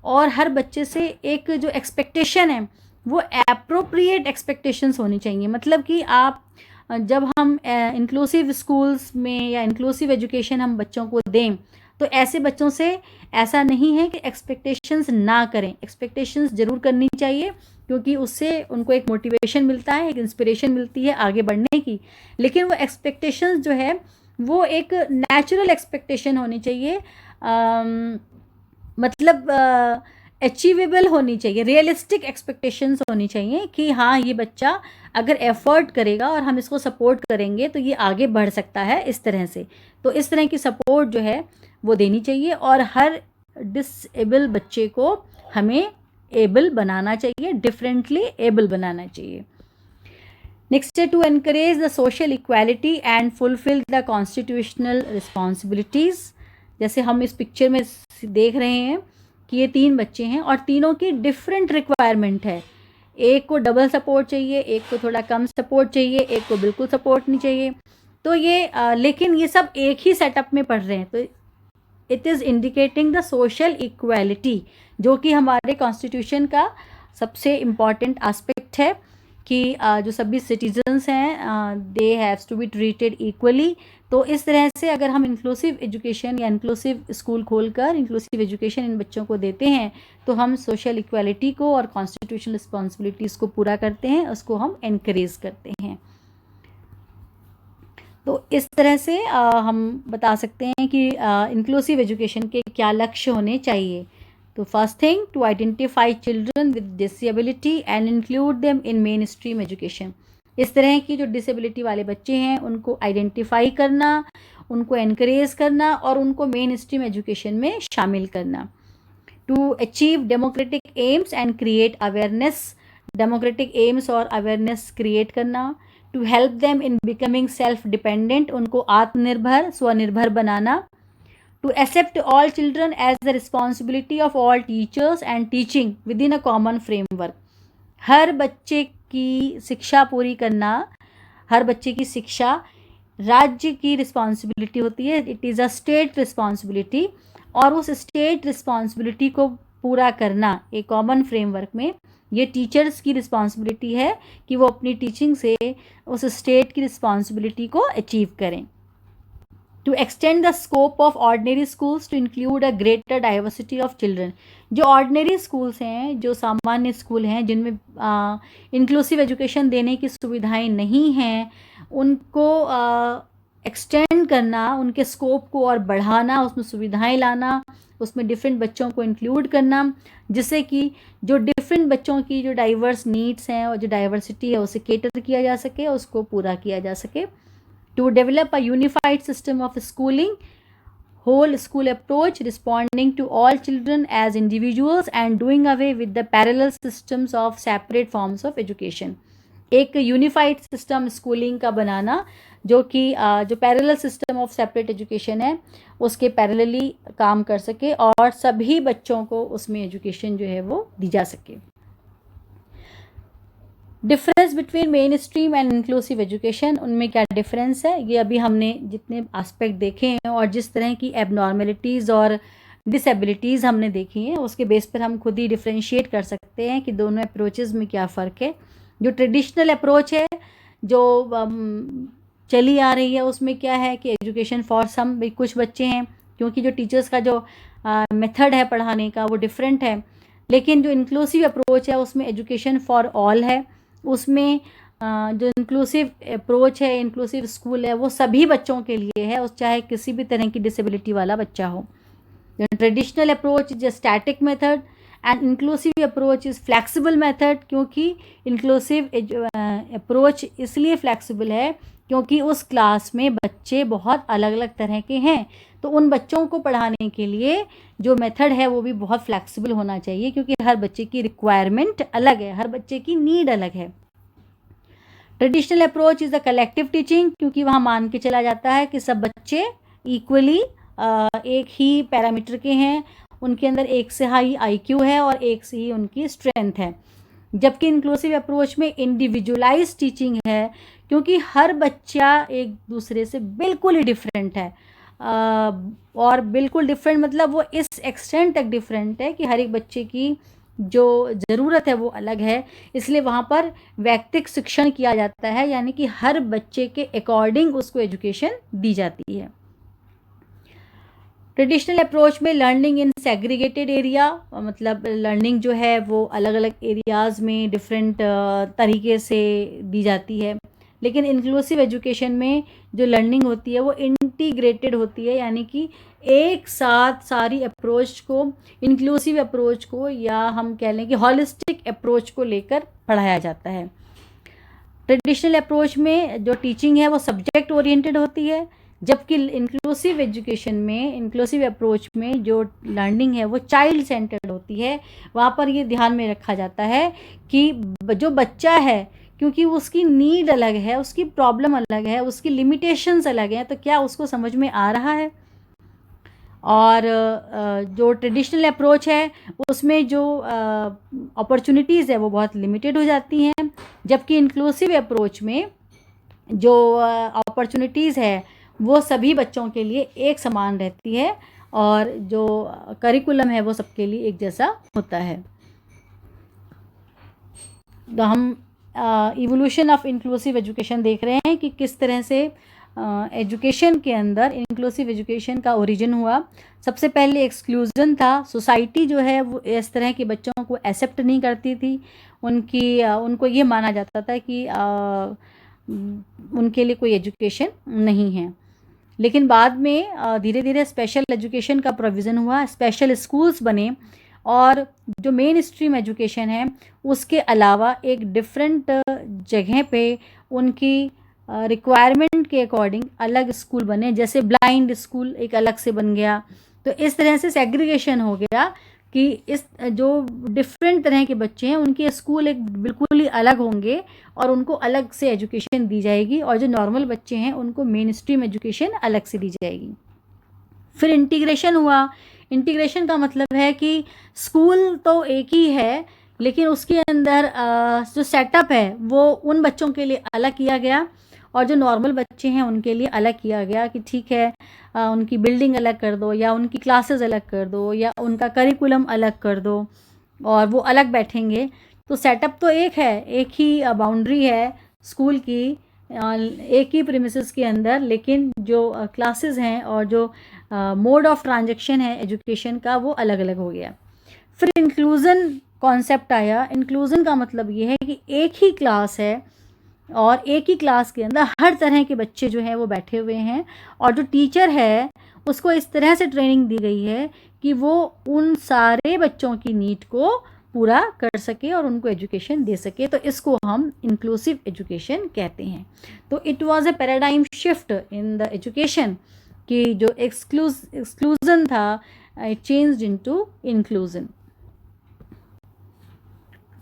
और हर बच्चे से एक जो एक्सपेक्टेशन है वो एप्रोप्रिएट एक्सपेक्टेशंस होनी चाहिए। मतलब कि आप जब हम इंक्लूसिव स्कूल्स में या इंक्लूसिव एजुकेशन हम बच्चों को दें तो ऐसे बच्चों से ऐसा नहीं है कि एक्सपेक्टेशंस ना करें, एक्सपेक्टेशंस ज़रूर करनी चाहिए, क्योंकि उससे उनको एक मोटिवेशन मिलता है, एक इंस्पिरेशन मिलती है आगे बढ़ने की। लेकिन वो एक्सपेक्टेशंस जो है वो एक नेचुरल एक्सपेक्टेशन होनी चाहिए, मतलब अचीवेबल होनी चाहिए, रियलिस्टिक एक्सपेक्टेशंस होनी चाहिए कि हाँ ये बच्चा अगर एफर्ट करेगा और हम इसको सपोर्ट करेंगे तो ये आगे बढ़ सकता है इस तरह से। तो इस तरह की सपोर्ट जो है वो देनी चाहिए, और हर डिसेबल बच्चे को हमें एबल बनाना चाहिए, डिफरेंटली एबल बनाना चाहिए। नेक्स्ट है to encourage the social equality and fulfil the constitutional responsibilities. जैसे हम इस पिक्चर में देख रहे हैं कि ये 3 बच्चे हैं और तीनों की डिफरेंट रिक्वायरमेंट है। एक को डबल सपोर्ट चाहिए, एक को थोड़ा कम सपोर्ट चाहिए, एक को बिल्कुल सपोर्ट नहीं चाहिए। तो ये लेकिन ये सब एक ही सेटअप में पढ़ रहे हैं, तो it is indicating the social equality, जो कि हमारे कॉन्स्टिट्यूशन का सबसे इम्पॉर्टेंट एस्पेक्ट है कि जो सभी सिटीजन्स हैं they haves to be treated equally. तो इस तरह से अगर हम इंक्लूसिव एजुकेशन या इंक्लूसिव स्कूल खोलकर इंक्लूसिव एजुकेशन इन बच्चों को देते हैं तो हम सोशल इक्वालिटी को और कॉन्स्टिट्यूशनल रिस्पॉन्सिबिलिटीज़ को पूरा करते हैं, उसको हम एनकरेज करते हैं। तो इस तरह से हम बता सकते हैं कि इंक्लूसिव एजुकेशन के क्या लक्ष्य होने चाहिए। तो first thing, to identify children with disability and include them in mainstream education. इस तरह की जो डिसेबिलिटी वाले बच्चे हैं उनको आइडेंटिफाई करना, उनको एनकरेज करना और उनको मेन स्ट्रीम एजुकेशन में शामिल करना। To achieve democratic aims and create awareness, democratic aims और अवेयरनेस क्रिएट करना। To help them in becoming self dependent, उनको आत्मनिर्भर स्वनिर्भर बनाना। To accept all children as the responsibility of all teachers and teaching within a common framework. हर बच्चे की शिक्षा पूरी करना, हर बच्चे की शिक्षा राज्य की रिस्पॉन्सिबिलिटी होती है, it is a state responsibility, और उस स्टेट रिस्पॉन्सिबिलिटी को पूरा करना एक कॉमन फ्रेमवर्क में ये टीचर्स की रिस्पॉन्सिबिलिटी है कि वो अपनी टीचिंग से उस स्टेट की रिस्पॉन्सिबिलिटी को अचीव करें। To extend the scope of ordinary schools to include a greater diversity of children. जो ऑर्डिनरी स्कूल्स हैं, जो सामान्य स्कूल हैं जिनमें इंक्लूसिव एजुकेशन देने की सुविधाएं नहीं हैं, उनको एक्सटेंड करना, उनके स्कोप को और बढ़ाना, उसमें सुविधाएं लाना, उसमें डिफरेंट बच्चों को इंक्लूड करना, जिससे कि जो डिफरेंट बच्चों की जो डाइवर्स नीड्स हैं और जो डाइवर्सिटी है उसे केटर किया जा सके, उसको पूरा किया जा सके। To develop a unified system of schooling, whole school approach responding to all children as individuals and doing away with the parallel systems of separate forms of education। एक यूनिफाइड सिस्टम स्कूलिंग का बनाना जो कि जो parallel system of separate education है उसके parallelly काम कर सके और सभी बच्चों को उसमें एजुकेशन जो है वो दी जा सके। Difference between main stream and inclusive education, उनमें क्या डिफरेंस है, ये अभी हमने जितने एस्पेक्ट देखे हैं और जिस तरह की एबनॉर्मेलिटीज़ और डिसेबिलिटीज़ हमने देखी हैं उसके बेस पर हम खुद ही डिफ्रेंशिएट कर सकते हैं कि दोनों अप्रोचेज़ में क्या फ़र्क है। जो ट्रेडिशनल अप्रोच है जो चली आ रही है उसमें क्या है कि एजुकेशन फॉर सम, कुछ बच्चे हैं क्योंकि जो टीचर्स का जो मेथड है पढ़ाने का वो डिफरेंट है, लेकिन जो इंक्लूसिव अप्रोच है उसमें एजुकेशन फॉर ऑल है, उसमें जो इंक्लूसिव अप्रोच है, इंक्लूसिव स्कूल है, वो सभी बच्चों के लिए है, उस चाहे किसी भी तरह की डिसेबिलिटी वाला बच्चा हो। Traditional approach is a static method and inclusive approach is flexible method, क्योंकि इंक्लूसिव अप्रोच इसलिए फ्लैक्सिबल है क्योंकि उस क्लास में बच्चे बहुत अलग अलग तरह के हैं, तो उन बच्चों को पढ़ाने के लिए जो मेथड है वो भी बहुत फ्लेक्सिबल होना चाहिए, क्योंकि हर बच्चे की रिक्वायरमेंट अलग है, हर बच्चे की नीड अलग है। Traditional approach is the collective teaching, क्योंकि वहाँ मान के चला जाता है कि सब बच्चे इक्वली एक ही पैरामीटर के हैं, उनके अंदर एक से हाई IQ है और एक से ही उनकी स्ट्रेंथ है। जबकि इंक्लूसिव अप्रोच में इंडिविजुअलाइज टीचिंग है, क्योंकि हर बच्चा एक दूसरे से बिल्कुल ही डिफरेंट है, और बिल्कुल डिफरेंट मतलब वो इस एक्सटेंट तक डिफरेंट है कि हर एक बच्चे की जो ज़रूरत है वो अलग है, इसलिए वहाँ पर व्यक्तिगत शिक्षण किया जाता है, यानी कि हर बच्चे के अकॉर्डिंग उसको एजुकेशन दी जाती है। ट्रेडिशनल अप्रोच में लर्निंग इन सेग्रीगेटेड एरिया, मतलब लर्निंग जो है वो अलग अलग एरियाज़ में डिफरेंट तरीके से दी जाती है, लेकिन इंक्लूसिव एजुकेशन में जो लर्निंग होती है वो इंटीग्रेटेड होती है, यानी कि एक साथ सारी अप्रोच को, इंक्लूसिव अप्रोच को, या हम कह लें कि हॉलिस्टिक अप्रोच को लेकर पढ़ाया जाता है। ट्रेडिशनल अप्रोच में जो टीचिंग है वो सब्जेक्ट ओरिएंटेड होती है, जबकि इंक्लूसिव एजुकेशन में, इंक्लूसिव अप्रोच में जो लर्निंग है वो चाइल्ड सेंटर्ड होती है। वहाँ पर ये ध्यान में रखा जाता है कि जो बच्चा है, क्योंकि उसकी नीड अलग है, उसकी प्रॉब्लम अलग है, उसकी लिमिटेशंस अलग हैं, तो क्या उसको समझ में आ रहा है। और जो ट्रेडिशनल अप्रोच है उसमें जो अपॉर्चुनिटीज़ है वो बहुत लिमिटेड हो जाती हैं, जबकि इंक्लूसिव अप्रोच में जो अपॉर्चुनिटीज़ है वो सभी बच्चों के लिए एक समान रहती है, और जो करिकुलम है वो सबके लिए एक जैसा होता है। तो हम इवोल्यूशन ऑफ इंक्लूसिव एजुकेशन देख रहे हैं कि किस तरह से एजुकेशन के अंदर इंक्लूसिव एजुकेशन का ओरिजिन हुआ। सबसे पहले एक्सक्लूजन था, सोसाइटी जो है वो इस तरह के बच्चों को एक्सेप्ट नहीं करती थी, उनको ये माना जाता था कि उनके लिए कोई एजुकेशन नहीं है। लेकिन बाद में धीरे धीरे स्पेशल एजुकेशन का प्रोविज़न हुआ, स्पेशल स्कूल्स बने, और जो मेन स्ट्रीम एजुकेशन है उसके अलावा एक डिफरेंट जगह पे उनकी रिक्वायरमेंट के अकॉर्डिंग अलग स्कूल बने, जैसे ब्लाइंड स्कूल एक अलग से बन गया। तो इस तरह से सेग्रीगेशन हो गया कि इस जो डिफरेंट तरह के बच्चे हैं उनके स्कूल एक बिल्कुल ही अलग होंगे और उनको अलग से एजुकेशन दी जाएगी, और जो नॉर्मल बच्चे हैं उनको मेन स्ट्रीम एजुकेशन अलग से दी जाएगी। फिर इंटीग्रेशन हुआ। इंटीग्रेशन का मतलब है कि स्कूल तो एक ही है, लेकिन उसके अंदर जो सेटअप है वो उन बच्चों के लिए अलग किया गया, और जो नॉर्मल बच्चे हैं उनके लिए अलग किया गया कि ठीक है उनकी बिल्डिंग अलग कर दो, या उनकी क्लासेस अलग कर दो, या उनका करिकुलम अलग कर दो, और वो अलग बैठेंगे। तो सेटअप तो एक है, एक ही बाउंड्री है स्कूल की, एक ही प्रीमिसेस के अंदर, लेकिन जो क्लासेस हैं और जो मोड ऑफ ट्रांजैक्शन है एजुकेशन का वो अलग अलग हो गया। फिर इंक्लूज़न कॉन्सेप्ट आया। इंक्लूज़न का मतलब ये है कि एक ही क्लास है और एक ही क्लास के अंदर हर तरह के बच्चे जो हैं वो बैठे हुए हैं, और जो टीचर है उसको इस तरह से ट्रेनिंग दी गई है कि वो उन सारे बच्चों की नीड को पूरा कर सके और उनको एजुकेशन दे सके। तो इसको हम इंक्लूसिव एजुकेशन कहते हैं। तो it was a paradigm shift in the education कि जो एक्सक्लूजन था इट चेंज्ड इनटू इंक्लूजन।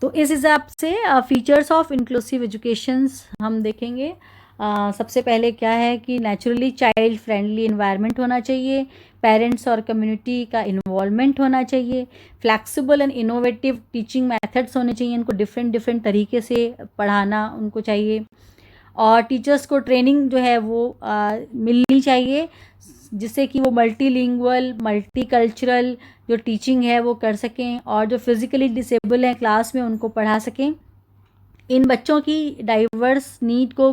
तो इस हिसाब से फीचर्स ऑफ इंक्लूसिव एजुकेशंस हम देखेंगे। सबसे पहले क्या है कि नेचुरली चाइल्ड फ्रेंडली इन्वायरमेंट होना चाहिए, पेरेंट्स और कम्युनिटी का इन्वॉल्वमेंट होना चाहिए, flexible and innovative teaching methods होने चाहिए, इनको डिफरेंट तरीके से पढ़ाना उनको चाहिए, और टीचर्स को ट्रेनिंग जो है वो मिलनी चाहिए जिससे कि वो मल्टीलिंगुअल मल्टीकल्चरल जो टीचिंग है वो कर सकें, और जो फिज़िकली डिसेबल हैं क्लास में उनको पढ़ा सकें। इन बच्चों की डाइवर्स नीड को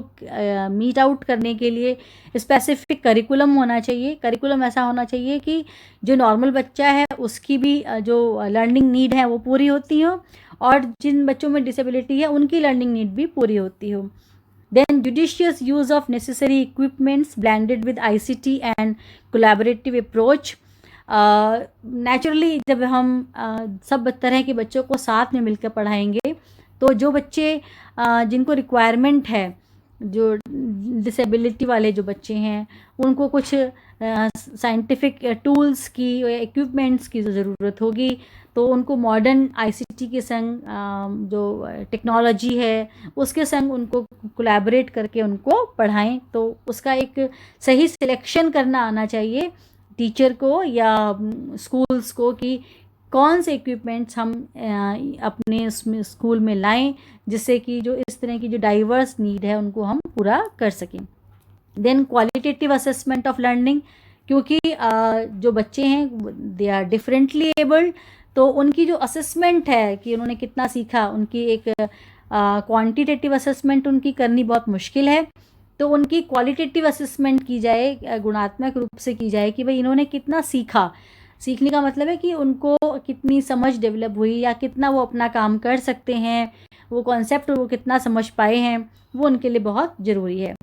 मीट आउट करने के लिए स्पेसिफिक करिकुलम होना चाहिए। करिकुलम ऐसा होना चाहिए कि जो नॉर्मल बच्चा है उसकी भी जो लर्निंग नीड है वो पूरी होती हो, और जिन बच्चों में डिसेबिलिटी है उनकी लर्निंग नीड भी पूरी होती हो। Then judicious use of necessary equipments blended with ICT and collaborative approach. Naturally जब हम सब तरह के बच्चों को साथ में मिलकर पढ़ाएंगे तो जो बच्चे जिनको रिक्वायरमेंट है जो डिसेबिलिटी वाले जो बच्चे हैं उनको कुछ साइंटिफिक टूल्स की या इक्विपमेंट्स की ज़रूरत होगी, तो उनको मॉडर्न आईसीटी के संग जो टेक्नोलॉजी है उसके संग उनको कोलैबोरेट करके उनको पढ़ाएं। तो उसका एक सही सिलेक्शन करना आना चाहिए टीचर को या स्कूल्स को कि कौन से इक्विपमेंट्स हम अपने उसमें स्कूल में लाएं जिससे कि जो इस तरह की जो डाइवर्स नीड है उनको हम पूरा कर सकें। Then qualitative assessment of learning, क्योंकि जो बच्चे हैं दे आर डिफरेंटली एबल्ड, तो उनकी जो असेसमेंट है कि उन्होंने कितना सीखा, उनकी एक क्वांटिटेटिव असेसमेंट उनकी करनी बहुत मुश्किल है। तो उनकी क्वालिटेटिव असेसमेंट की जाए, गुणात्मक रूप से की जाए कि भाई इन्होंने कितना सीखा। सीखने का मतलब है कि उनको कितनी समझ डेवलप हुई या कितना वो अपना काम कर सकते हैं, वो कॉन्सेप्ट वो कितना समझ पाए हैं, वो उनके लिए बहुत ज़रूरी है।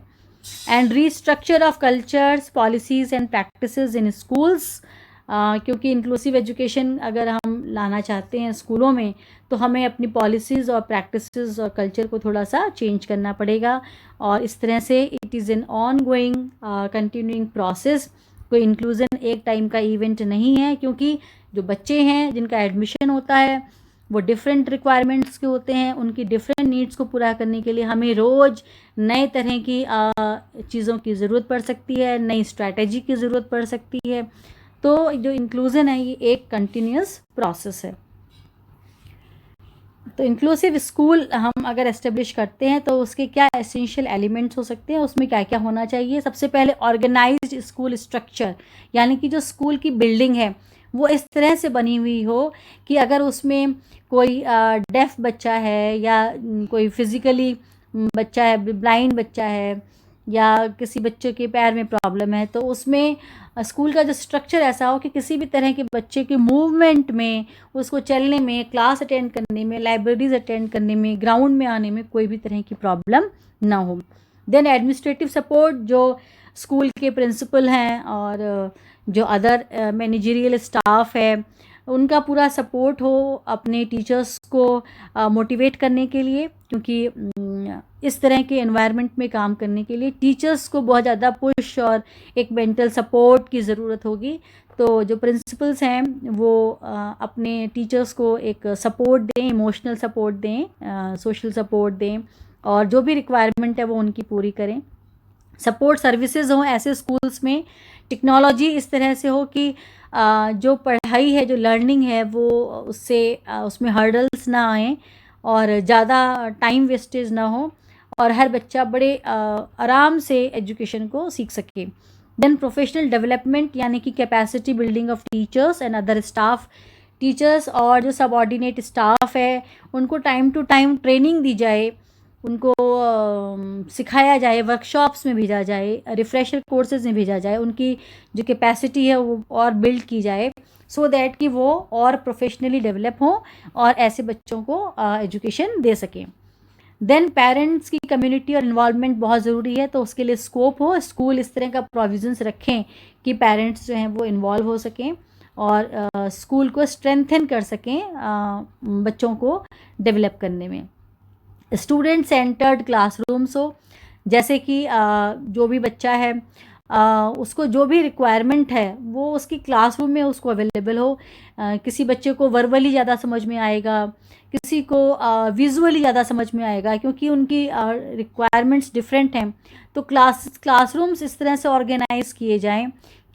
And restructure of cultures, policies and practices in schools, क्योंकि इंक्लूसिव एजुकेशन अगर हम लाना चाहते हैं स्कूलों में तो हमें अपनी पॉलिसीज़ और प्रैक्टिसेस और कल्चर को थोड़ा सा चेंज करना पड़ेगा। और इस तरह से it is an on going continuing process. कोई इंक्लूज़न एक टाइम का इवेंट नहीं है, क्योंकि जो बच्चे हैं जिनका एडमिशन होता है वो डिफरेंट रिक्वायरमेंट्स के होते हैं, उनकी डिफरेंट नीड्स को पूरा करने के लिए हमें रोज़ नए तरह की चीज़ों की ज़रूरत पड़ सकती है, नई स्ट्रैटेजी की ज़रूरत पड़ सकती है। तो जो इंक्लूज़न है ये एक कंटिन्यूस प्रोसेस है। तो इंक्लूसिव स्कूल हम अगर एस्टेब्लिश करते हैं तो उसके क्या एसेंशियल एलिमेंट्स हो सकते हैं, उसमें क्या क्या होना चाहिए। सबसे पहले ऑर्गेनाइज्ड स्कूल स्ट्रक्चर, यानी कि जो स्कूल की बिल्डिंग है वो इस तरह से बनी हुई हो कि अगर उसमें कोई डेफ बच्चा है या कोई फिज़िकली बच्चा है, ब्लाइंड बच्चा है या किसी बच्चे के पैर में प्रॉब्लम है, तो उसमें स्कूल का जो स्ट्रक्चर ऐसा हो कि किसी भी तरह के बच्चे के मूवमेंट में, उसको चलने में, क्लास अटेंड करने में, लाइब्रेरीज अटेंड करने में, ग्राउंड में आने में कोई भी तरह की प्रॉब्लम ना हो। देन एडमिनिस्ट्रेटिव सपोर्ट, जो स्कूल के प्रिंसिपल हैं और जो अदर मैनेजरियल स्टाफ है उनका पूरा सपोर्ट हो अपने टीचर्स को मोटिवेट करने के लिए, क्योंकि इस तरह के एनवायरनमेंट में काम करने के लिए टीचर्स को बहुत ज़्यादा पुश और एक मेंटल सपोर्ट की ज़रूरत होगी। तो जो प्रिंसिपल्स हैं वो अपने टीचर्स को एक सपोर्ट दें, इमोशनल सपोर्ट दें, सोशल सपोर्ट दें और जो भी रिक्वायरमेंट है वो उनकी पूरी करें। सपोर्ट सर्विसेज हों ऐसे स्कूल्स में, टेक्नोलॉजी इस तरह से हो कि जो पढ़ाई है, जो लर्निंग है वो उससे उसमें हर्डल्स ना आएँ और ज़्यादा टाइम वेस्टेज ना हो और हर बच्चा बड़े आराम से एजुकेशन को सीख सके। देन प्रोफेशनल डेवलपमेंट, यानी कि capacity building of teachers and other staff. Teachers और जो सबऑर्डिनेट स्टाफ है उनको टाइम टू टाइम ट्रेनिंग दी जाए, उनको सिखाया जाए, वर्कशॉप्स में भेजा जाए, रिफ्रेशर कोर्सेज में भेजा जाए, उनकी जो कैपेसिटी है वो और बिल्ड की जाए सो दैट कि वो और प्रोफेशनली डेवलप हों और ऐसे बच्चों को एजुकेशन दे सकें। देन पेरेंट्स की कम्युनिटी और इन्वॉल्वमेंट बहुत ज़रूरी है, तो उसके लिए स्कोप हो, स्कूल इस तरह का प्रोविजंस रखें कि पेरेंट्स जो हैं वो इन्वॉल्व हो सकें और स्कूल को स्ट्रेंथन कर सकें बच्चों को डेवलप करने में। स्टूडेंट सेंटर्ड क्लासरूम्स हो, जैसे कि जो भी बच्चा है उसको जो भी रिक्वायरमेंट है वो उसकी क्लासरूम में उसको अवेलेबल हो। किसी बच्चे को वर्बली ज़्यादा समझ में आएगा, किसी को विजुअली ज़्यादा समझ में आएगा, क्योंकि उनकी रिक्वायरमेंट्स डिफरेंट हैं। तो क्लासरूम्स इस तरह से ऑर्गेनाइज किए जाएं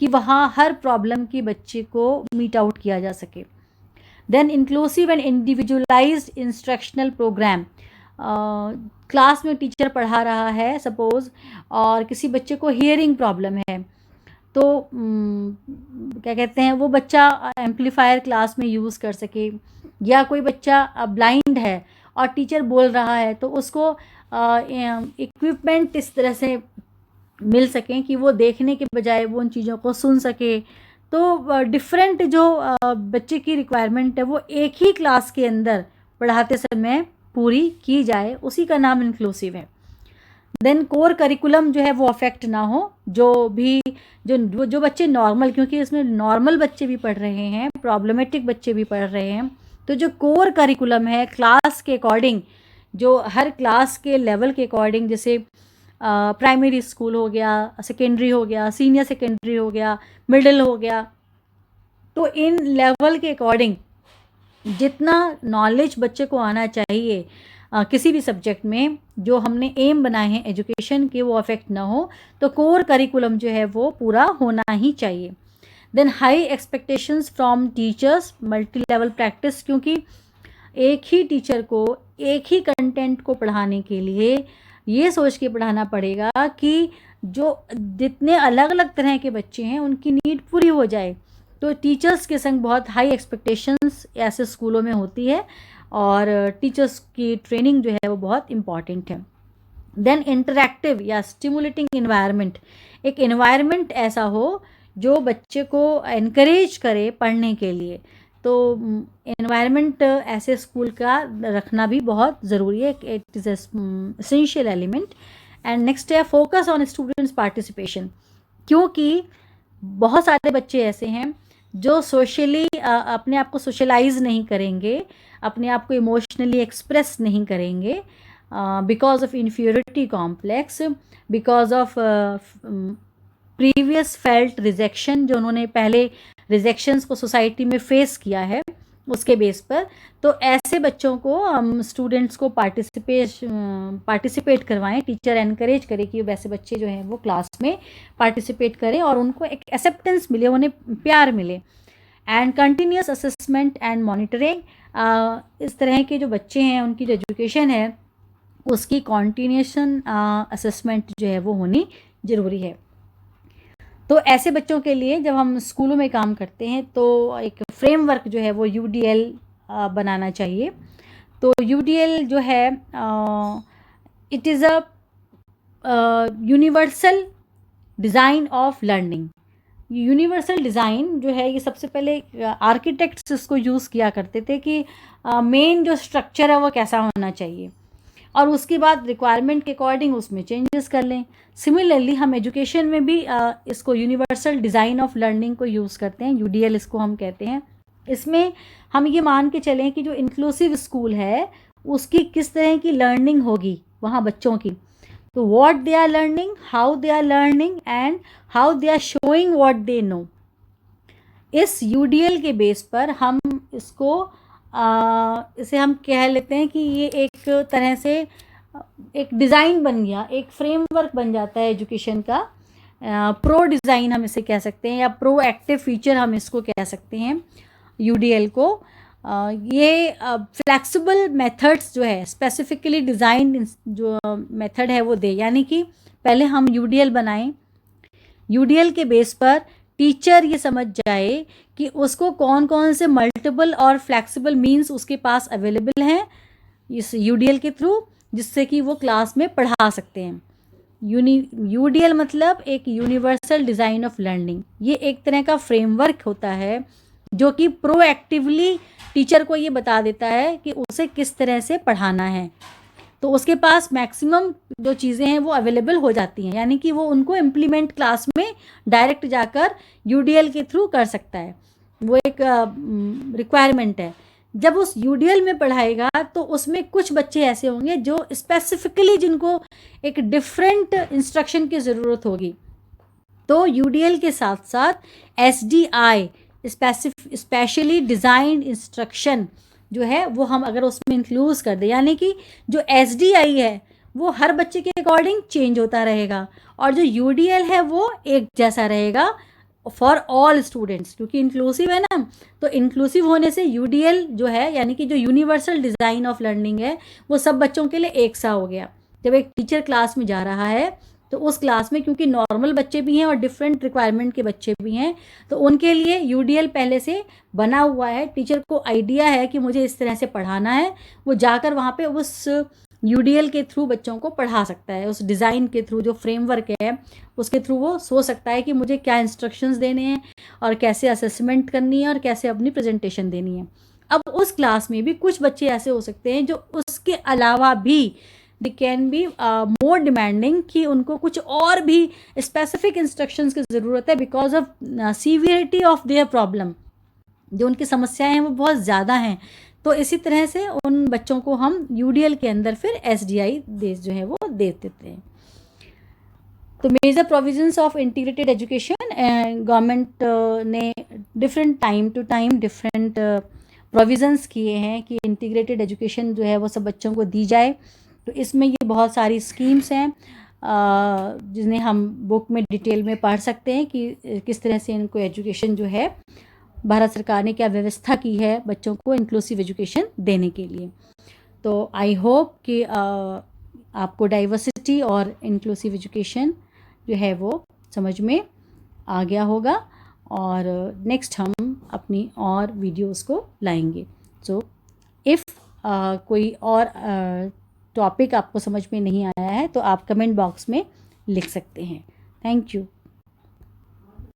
कि वहाँ हर प्रॉब्लम की बच्चे को मीट आउट किया जा सके। Then inclusive and individualised instructional programme, class में टीचर पढ़ा रहा है सपोज़ और किसी बच्चे को हियरिंग प्रॉब्लम है, तो क्या कहते हैं वो बच्चा एम्पलीफायर क्लास में यूज़ कर सके, या कोई बच्चा ब्लाइंड है और टीचर बोल रहा है तो उसको इक्विपमेंट इस तरह से मिल सकें कि वो देखने के बजाय वो उन चीज़ों को सुन सके। तो डिफरेंट जो बच्चे की रिक्वायरमेंट है वो एक ही क्लास के अंदर पढ़ाते समय पूरी की जाए, उसी का नाम इंक्लूसिव है। देन कोर करिकुलम जो है वो अफेक्ट ना हो, जो बच्चे नॉर्मल, क्योंकि इसमें नॉर्मल बच्चे भी पढ़ रहे हैं, प्रॉब्लमेटिक बच्चे भी पढ़ रहे हैं, तो जो कोर करिकुलम है क्लास के अकॉर्डिंग, जो हर क्लास के लेवल के अकॉर्डिंग, जैसे प्राइमरी स्कूल हो गया, सेकेंडरी हो गया, सीनियर सेकेंडरी हो गया, मिडिल हो गया। तो इन लेवल के अकॉर्डिंग जितना नॉलेज बच्चे को आना चाहिए किसी भी सब्जेक्ट में, जो हमने एम बनाए हैं एजुकेशन के, वो अफेक्ट ना हो, तो कोर करिकुलम जो है वो पूरा होना ही चाहिए। Then high expectations from teachers, multi level practice, क्योंकि एक ही टीचर को एक ही कंटेंट को पढ़ाने के लिए ये सोच के पढ़ाना पड़ेगा कि जो जितने अलग अलग तरह के बच्चे हैं उनकी नीड पूरी हो जाए। तो टीचर्स के संग बहुत हाई एक्सपेक्टेशंस ऐसे स्कूलों में होती है, और टीचर्स की ट्रेनिंग जो है वो बहुत इम्पॉर्टेंट है। देन इंटरैक्टिव या स्टिमुलेटिंग इन्वायरमेंट, एक इन्वायरमेंट ऐसा हो जो बच्चे को एनकरेज करे पढ़ने के लिए। तो एनवायरनमेंट ऐसे स्कूल का रखना भी बहुत ज़रूरी है, it is essential element. And next है फोकस ऑन स्टूडेंट्स पार्टिसिपेशन, क्योंकि बहुत सारे बच्चे ऐसे हैं जो सोशली अपने आप को सोशलाइज नहीं करेंगे, अपने आप को इमोशनली एक्सप्रेस नहीं करेंगे, because of inferiority complex, because of previous felt rejection, जो उन्होंने पहले रिजेक्शंस को सोसाइटी में फेस किया है उसके बेस पर। तो ऐसे बच्चों को हम स्टूडेंट्स को पार्टिसिपेट करवाएं, टीचर एनकरेज करे कि वैसे बच्चे जो हैं वो क्लास में पार्टिसिपेट करें और उनको एक एक्सेप्टेंस मिले, उन्हें प्यार मिले। And continuous assessment and monitoring, इस तरह के जो बच्चे हैं उनकी जो एजुकेशन है उसकी कॉन्टिन्यूशन असेसमेंट जो है वो होनी ज़रूरी है। तो ऐसे बच्चों के लिए जब हम स्कूलों में काम करते हैं तो एक फ्रेमवर्क जो है वो UDL बनाना चाहिए। तो UDL जो है it is a universal design of learning. Universal design जो है ये सबसे पहले आर्किटेक्ट्स इसको यूज़ किया करते थे कि मेन जो स्ट्रक्चर है वो कैसा होना चाहिए, और उसके बाद रिक्वायरमेंट के अकॉर्डिंग उसमें चेंजेस कर लें। सिमिलरली हम एजुकेशन में भी इसको यूनिवर्सल डिज़ाइन ऑफ लर्निंग को यूज़ करते हैं, UDL इसको हम कहते हैं। इसमें हम ये मान के चलें कि जो इंक्लूसिव स्कूल है उसकी किस तरह की लर्निंग होगी वहाँ बच्चों की। तो what they are learning, how they are learning, and how they are showing what they know. इस UDL के बेस पर हम इसको इसे हम कह लेते हैं कि ये एक तरह से एक डिज़ाइन बन गया, एक फ्रेमवर्क बन जाता है एजुकेशन का। प्रो डिज़ाइन हम इसे कह सकते हैं, या प्रो एक्टिव फीचर हम इसको कह सकते हैं UDL को। ये फ्लेक्सिबल मेथड्स जो है स्पेसिफिकली डिज़ाइन जो मेथड है वो दे, यानी कि पहले हम UDL बनाएं, UDL के बेस पर टीचर ये समझ जाए कि उसको कौन कौन से मल्टीपल और फ्लेक्सिबल मीन्स उसके पास अवेलेबल हैं इस UDL के थ्रू, जिससे कि वो क्लास में पढ़ा सकते हैं। UDL मतलब एक यूनिवर्सल डिज़ाइन ऑफ लर्निंग। ये एक तरह का फ्रेमवर्क होता है जो कि प्रोएक्टिवली टीचर को ये बता देता है कि उसे किस तरह से पढ़ाना है। तो उसके पास मैक्सिमम जो चीज़ें हैं वो अवेलेबल हो जाती हैं, यानी कि वो उनको इम्प्लीमेंट क्लास में डायरेक्ट जाकर UDL के थ्रू कर सकता है। वो एक रिक्वायरमेंट है। जब उस UDL में पढ़ाएगा तो उसमें कुछ बच्चे ऐसे होंगे जो स्पेसिफिकली जिनको एक डिफरेंट इंस्ट्रक्शन की ज़रूरत होगी। तो UDL के साथ साथ SDI स्पेशली डिज़ाइन इंस्ट्रक्शन जो है वो हम अगर उसमें इंक्लूड कर दें, यानी कि जो SDI है वो हर बच्चे के अकॉर्डिंग चेंज होता रहेगा, और जो UDL है वो एक जैसा रहेगा फॉर ऑल स्टूडेंट्स, क्योंकि इंक्लूसिव है ना। तो इंक्लूसिव होने से UDL जो है यानी कि जो यूनिवर्सल डिज़ाइन ऑफ लर्निंग है वो सब बच्चों के लिए एक सा हो गया। जब एक टीचर क्लास में जा रहा है तो उस क्लास में क्योंकि नॉर्मल बच्चे भी हैं और डिफरेंट रिक्वायरमेंट के बच्चे भी हैं, तो उनके लिए UDL पहले से बना हुआ है। टीचर को आइडिया है कि मुझे इस तरह से पढ़ाना है, वो जाकर वहाँ पे उस UDL के थ्रू बच्चों को पढ़ा सकता है। उस डिज़ाइन के थ्रू जो फ्रेमवर्क है उसके थ्रू वो सोच सकता है कि मुझे क्या इंस्ट्रक्शंस देने हैं और कैसे असेसमेंट करनी है और कैसे अपनी प्रेजेंटेशन देनी है। अब उस क्लास में भी कुछ बच्चे ऐसे हो सकते हैं जो उसके अलावा भी they can be more demanding, कि उनको कुछ और भी स्पेसिफिक इंस्ट्रक्शंस की ज़रूरत है because of severity of their problem. जो उनकी समस्याएं हैं वो बहुत ज़्यादा हैं। तो इसी तरह से उन बच्चों को हम UDL के अंदर फिर SDI जो है वो दे देते हैं। तो major provisions of integrated education, government ने different time to time different provisions किए हैं कि इंटीग्रेटेड एजुकेशन जो है वो सब बच्चों को दी जाए। तो इसमें ये बहुत सारी स्कीम्स हैं जिन्हें हम बुक में डिटेल में पढ़ सकते हैं कि किस तरह से इनको एजुकेशन जो है भारत सरकार ने क्या व्यवस्था की है बच्चों को इंक्लूसिव एजुकेशन देने के लिए। तो आई होप कि आपको डाइवर्सिटी और इंक्लूसिव एजुकेशन जो है वो समझ में आ गया होगा, और नेक्स्ट हम अपनी और वीडियोस को लाएंगे। सो इफ़ कोई और टॉपिक आपको समझ में नहीं आया है तो आप कमेंट बॉक्स में लिख सकते हैं। Thank you.